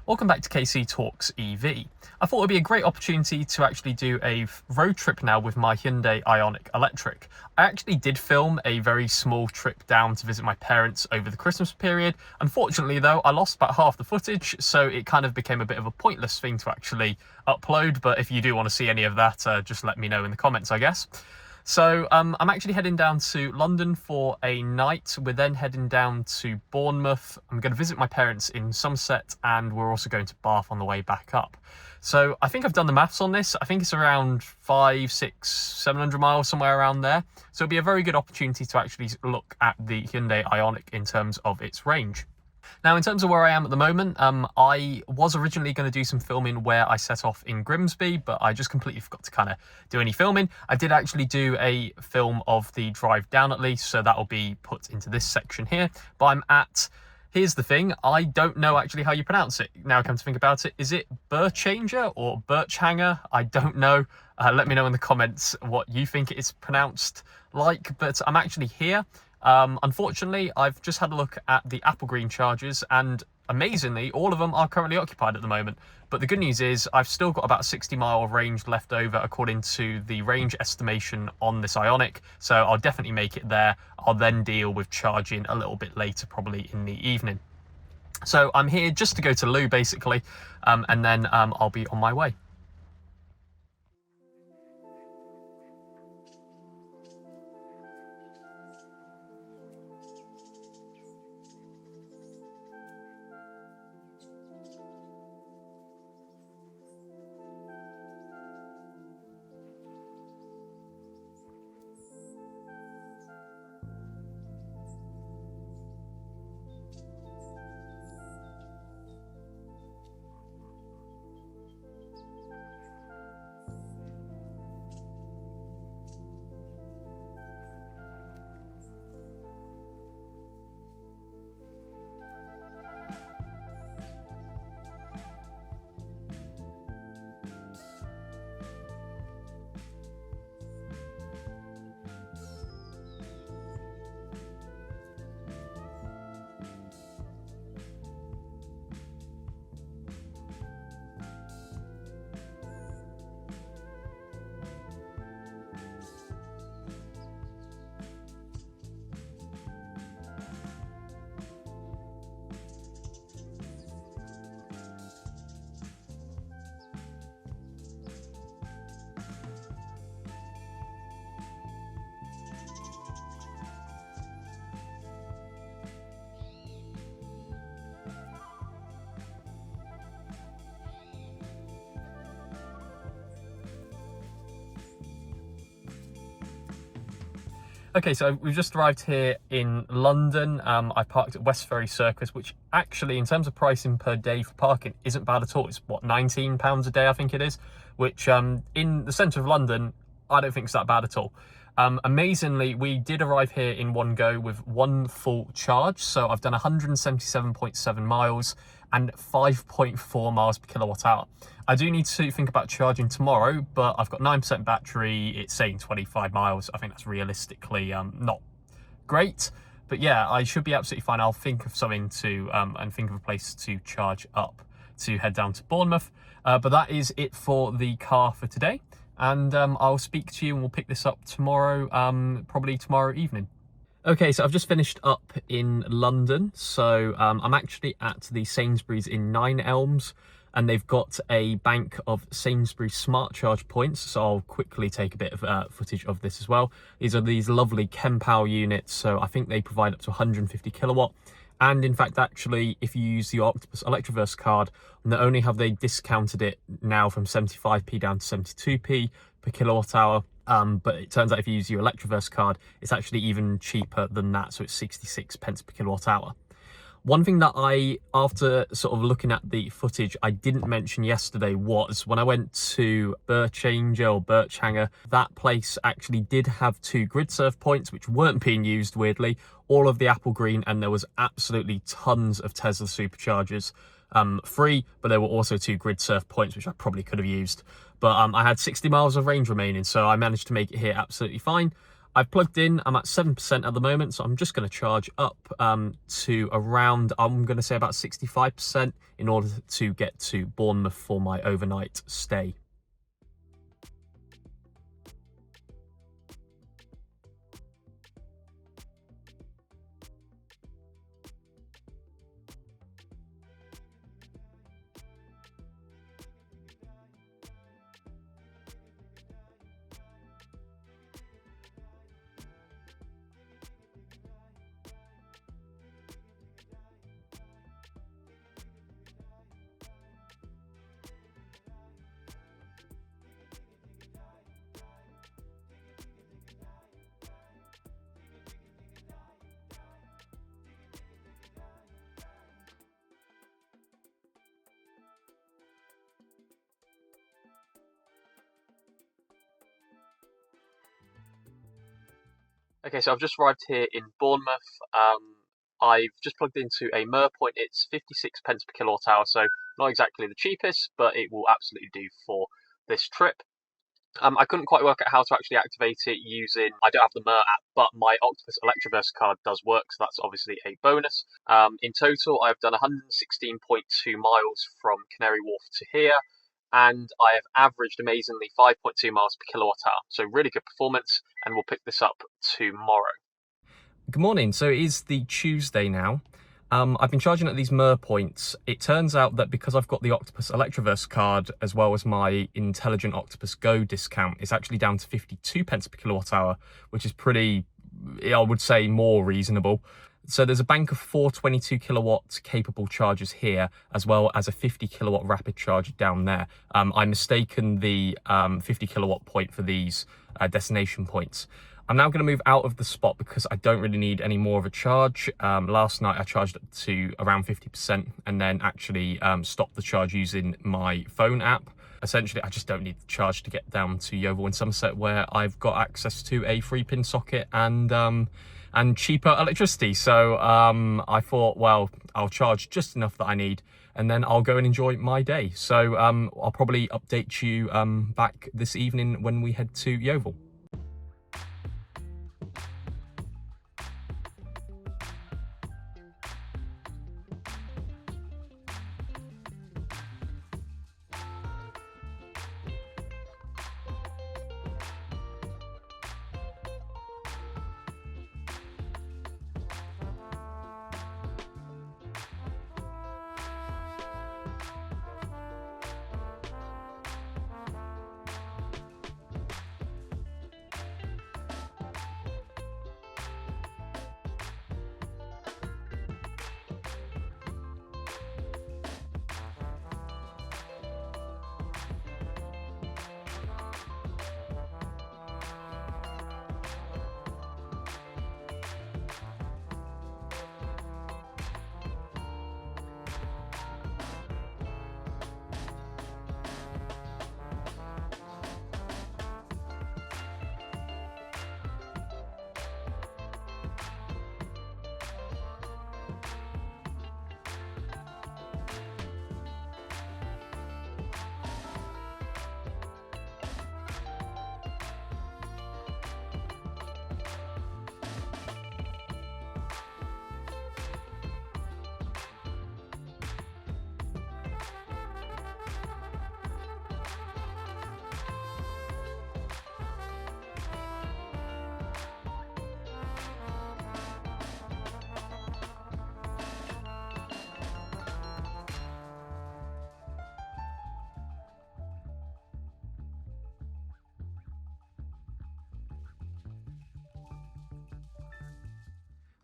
Welcome back to KC Talks EV. I thought it would be a great opportunity to actually do a road trip now with my Hyundai Ioniq Electric. I actually did film a very small trip down to visit my parents over the Christmas period. Unfortunately though, I lost about half the footage, so it kind of became a bit of a pointless thing to actually upload. But if you do want to see any of that, just let me know in the comments, I guess. So I'm actually heading down to London for a night. We're then heading down to Bournemouth. I'm going to visit my parents in Somerset, and we're also going to Bath on the way back up. So I think I've done the maths on this. I think it's around 500, 600, 700 miles, somewhere around there. So it'll be a very good opportunity to actually look at the Hyundai Ioniq in terms of its range. Now, in terms of where I am at the moment, I was originally going to do some filming where I set off in Grimsby, but I just completely forgot to kind of do any filming. I did actually do a film of the drive down at least, so that will be put into this section here. But I'm at, here's the thing, I don't know actually how you pronounce it. Now I come to think about it, is it Birchanger or Birchanger? I don't know. Let me know in the comments what you think it's pronounced like, but I'm actually here. Unfortunately, I've just had a look at the Apple Green chargers, and amazingly, all of them are currently occupied at the moment. But the good news is I've still got about 60-mile range left over according to the range estimation on this Ioniq. So I'll definitely make it there. I'll then deal with charging a little bit later, probably in the evening. So I'm here just to go to Lou, basically, and then I'll be on my way. Okay, so we've just arrived here in London. I parked at West Ferry Circus, which actually, in terms of pricing per day for parking, isn't bad at all. It's, what, £19 a day, I think it is, which in the centre of London, I don't think it's that bad at all. Amazingly, we did arrive here in one go with one full charge. So I've done 177.7 miles and 5.4 miles per kilowatt hour. I do need to think about charging tomorrow, but I've got 9% battery. It's saying 25 miles. I think that's realistically not great. But yeah, I should be absolutely fine. I'll think of something to, and think of a place to charge up to head down to Bournemouth. But that is it for the car for today. And I'll speak to you and we'll pick this up tomorrow, probably tomorrow evening. Okay, so I've just finished up in London. So I'm actually at the Sainsburys in Nine Elms, and they've got a bank of Sainsbury's smart charge points. So I'll quickly take a bit of footage of this as well. These are these lovely Kempower units. So I think they provide up to 150 kilowatt. And in fact, actually, if you use the Octopus Electroverse card, not only have they discounted it now from 75p down to 72p per kilowatt hour, but it turns out if you use your Electroverse card, it's actually even cheaper than that. So it's 66 pence per kilowatt hour. One thing that I, after sort of looking at the footage, I didn't mention yesterday was when I went to Birchanger or Birchanger, that place actually did have 2 grid surf points, which weren't being used, weirdly, all of the Apple Green, and there was absolutely tons of Tesla superchargers free, but there were also 2 grid surf points, which I probably could have used. But I had 60 miles of range remaining, so I managed to make it here absolutely fine. I've plugged in, I'm at 7% at the moment, so I'm just going to charge up to around, I'm going to say about 65% in order to get to Bournemouth for my overnight stay. Okay, so I've just arrived here in Bournemouth. I've just plugged into a Mer point. It's 56 pence per kilowatt hour, so not exactly the cheapest, but it will absolutely do for this trip. I couldn't quite work out how to actually activate it using, I don't have the Mer app, but my Octopus Electroverse card does work, so that's obviously a bonus. In total, I've done 116.2 miles from Canary Wharf to here, and I have averaged amazingly 5.2 miles per kilowatt hour. So really good performance, and we'll pick this up tomorrow. Good morning. So it is the Tuesday now. I've been charging at these Mer points. It turns out that because I've got the Octopus Electroverse card as well as my Intelligent Octopus Go discount, it's actually down to 52 pence per kilowatt hour, which is pretty, I would say, more reasonable. So there's a bank of 4 22 kilowatt capable chargers here, as well as a 50 kilowatt rapid charger down there. I mistaken the 50 kilowatt point for these destination points. I'm now going to move out of the spot because I don't really need any more of a charge. Last night I charged up to around 50% and then actually stopped the charge using my phone app. Essentially, I just don't need the charge to get down to Yeovil in Somerset, where I've got access to a 3-pin socket and cheaper electricity. So I thought, well, I'll charge just enough that I need and then I'll go and enjoy my day. So I'll probably update you back this evening when we head to Yeovil.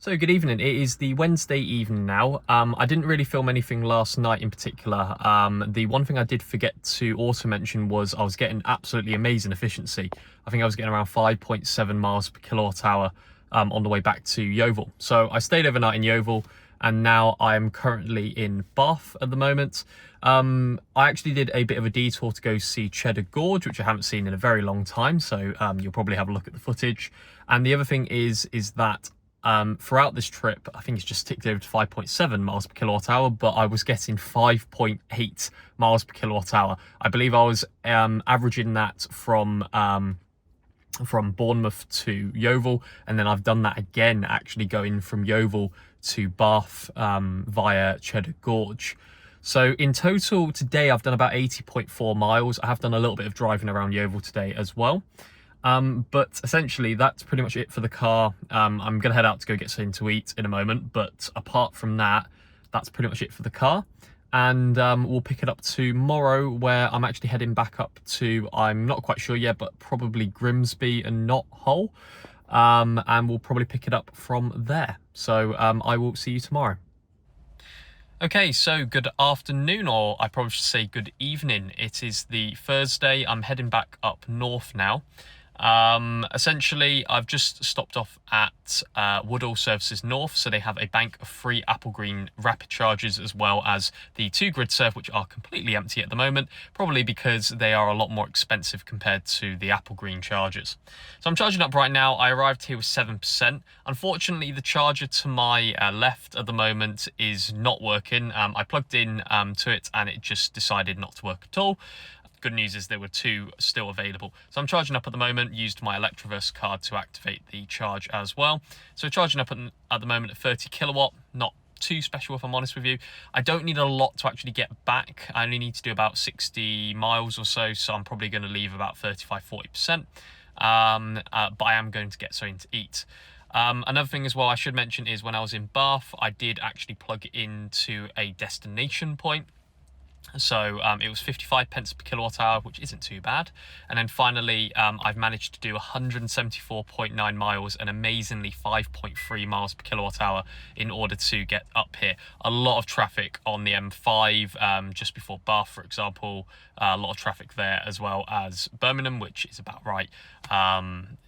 So good evening. It is the Wednesday evening now. I didn't really film anything last night in particular. The one thing I did forget to also mention was I was getting absolutely amazing efficiency. I think I was getting around 5.7 miles per kilowatt hour on the way back to Yeovil. So I stayed overnight in Yeovil and now I'm currently in Bath at the moment. I actually did a bit of a detour to go see Cheddar Gorge, which I haven't seen in a very long time. So you'll probably have a look at the footage. And the other thing is that throughout this trip, I think it's just ticked over to 5.7 miles per kilowatt hour, but I was getting 5.8 miles per kilowatt hour. I believe I was averaging that from from Bournemouth to Yeovil, and then I've done that again actually going from Yeovil to Bath via Cheddar Gorge. So in total today I've done about 80.4 miles. I have done a little bit of driving around Yeovil today as well. But essentially that's pretty much it for the car. I'm gonna head out to go get something to eat in a moment, but apart from that, that's pretty much it for the car. And we'll pick it up tomorrow, where I'm actually heading back up to, I'm not quite sure yet, but probably Grimsby and not Hull. And we'll probably pick it up from there. So I will see you tomorrow. Okay, so good afternoon, or I probably should say good evening. It is the Thursday. I'm heading back up north now. Essentially, I've just stopped off at Woodall Services North, so they have a bank of free Apple Green rapid chargers, as well as the 2 grid surf, which are completely empty at the moment, probably because they are a lot more expensive compared to the Apple Green chargers. So I'm charging up right now. I arrived here with 7%. Unfortunately, the charger to my left at the moment is not working. I plugged in to it and it just decided not to work at all. Good news is there were 2 still available. So I'm charging up at the moment, used my Electroverse card to activate the charge as well. So charging up at the moment at 30 kilowatt, not too special if I'm honest with you. I don't need a lot to actually get back. I only need to do about 60 miles or so, so I'm probably going to leave about 35-40%. But I am going to get something to eat. Another thing as well I should mention is when I was in Bath, I did actually plug into a destination point. So it was 55 pence per kilowatt hour, which isn't too bad. And then finally, I've managed to do 174.9 miles and amazingly 5.3 miles per kilowatt hour in order to get up here. A lot of traffic on the M5 just before Bath, for example. A lot of traffic there, as well as Birmingham, which is about right.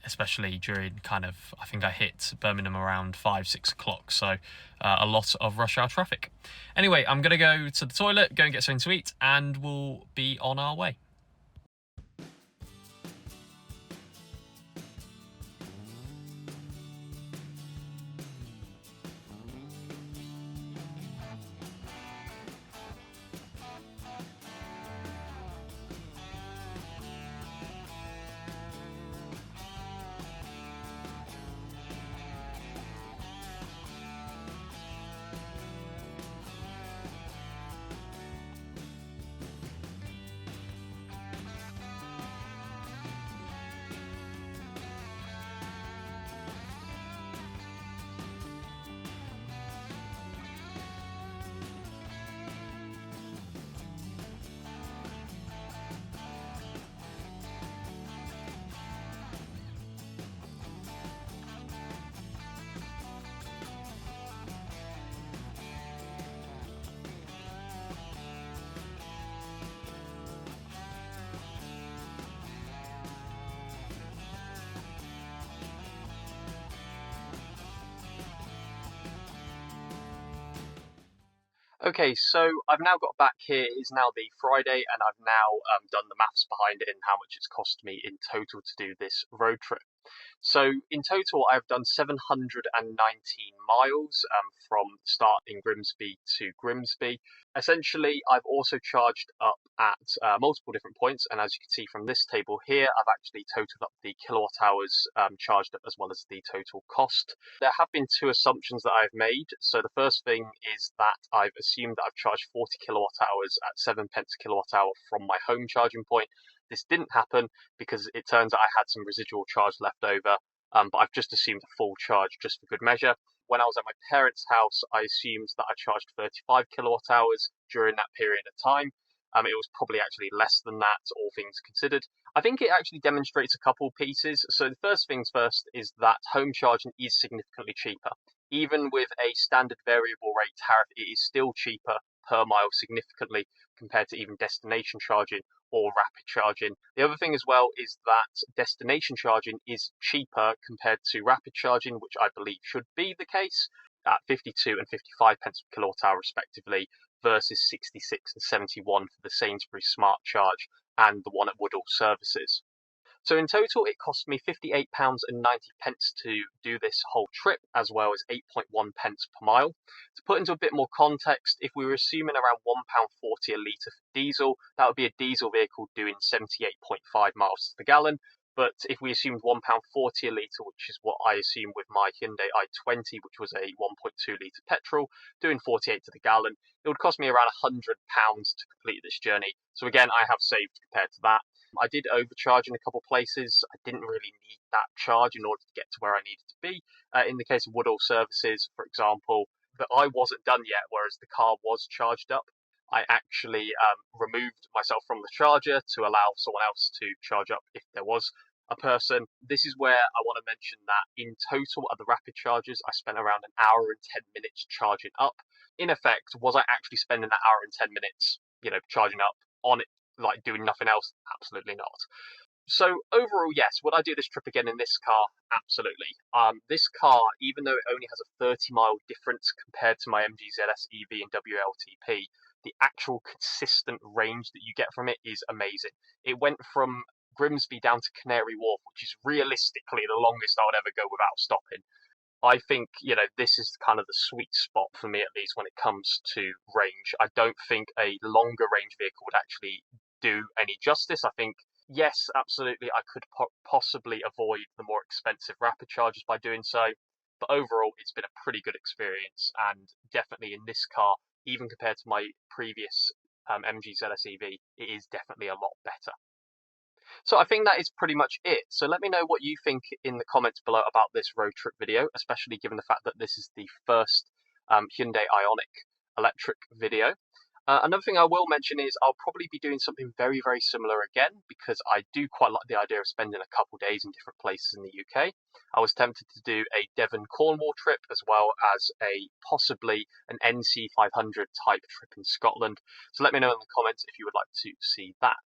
Especially during I think I hit Birmingham around 5-6 o'clock. So a lot of rush hour traffic. Anyway, I'm going to go to the toilet, go and get something to eat, and we'll be on our way. Okay, so I've now got back here. It's now the Friday, and I've now done the maths behind it and how much it's cost me in total to do this road trip. So in total, I've done 719 miles from the start in Grimsby to Grimsby. Essentially, I've also charged up at multiple different points, and as you can see from this table here, I've actually totaled up the kilowatt hours charged up, as well as the total cost. There have been 2 assumptions that I've made. So the first thing is that I've assumed that I've charged 40 kilowatt hours at 7 pence a kilowatt hour from my home charging point. This didn't happen because it turns out I had some residual charge left over, but I've just assumed a full charge just for good measure. When I was at my parents' house, I assumed that I charged 35 kilowatt hours during that period of time. It was probably actually less than that, all things considered. I think it actually demonstrates a couple pieces. So the first things first is that home charging is significantly cheaper. Even with a standard variable rate tariff, it is still cheaper per mile significantly compared to even destination charging or rapid charging. The other thing as well is that destination charging is cheaper compared to rapid charging, which I believe should be the case, at 52 and 55 pence per kilowatt hour respectively, versus 66 and 71 for the Sainsburys Smart Charge and the one at Woodall Services. So in total, it cost me £58.90 to do this whole trip, as well as 8.1 pence per mile. To put into a bit more context, if we were assuming around £1.40 a litre for diesel, that would be a diesel vehicle doing 78.5 miles to the gallon. But if we assumed £1.40 a litre, which is what I assume with my Hyundai i20, which was a 1.2 litre petrol, doing 48 to the gallon, it would cost me around £100 to complete this journey. So again, I have saved compared to that. I did overcharge in a couple of places. I didn't really need that charge in order to get to where I needed to be. In the case of Woodall Services, for example, but I wasn't done yet, whereas the car was charged up. I actually removed myself from the charger to allow someone else to charge up if there was a person. This is where I want to mention that in total at the rapid chargers, I spent around an hour and 10 minutes charging up. In effect, was I actually spending that hour and 10 minutes, charging up on it, like doing nothing else? Absolutely not. So overall, yes, would I do this trip again in this car? Absolutely. This car, even though it only has a 30-mile difference compared to my MG ZS EV and WLTP, the actual consistent range that you get from it is amazing. It went from Grimsby down to Canary Wharf, which is realistically the longest I would ever go without stopping. I think, this is kind of the sweet spot for me, at least when it comes to range. I don't think a longer range vehicle would actually do any justice. I think, yes, absolutely, I could possibly avoid the more expensive rapid chargers by doing so. But overall, it's been a pretty good experience. And definitely in this car, even compared to my previous MG ZS EV, it is definitely a lot better. So I think that is pretty much it. So let me know what you think in the comments below about this road trip video, especially given the fact that this is the first Hyundai Ioniq electric video. Another thing I will mention is I'll probably be doing something very, very similar again, because I do quite like the idea of spending a couple days in different places in the UK. I was tempted to do a Devon-Cornwall trip, as well as possibly an NC 500 type trip in Scotland. So let me know in the comments if you would like to see that.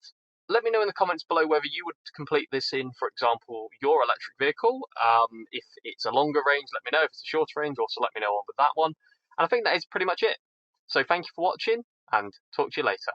Let me know in the comments below whether you would complete this in, for example, your electric vehicle. If it's a longer range, let me know. If it's a shorter range, also let me know with that one. And I think that is pretty much it. So thank you for watching, and talk to you later.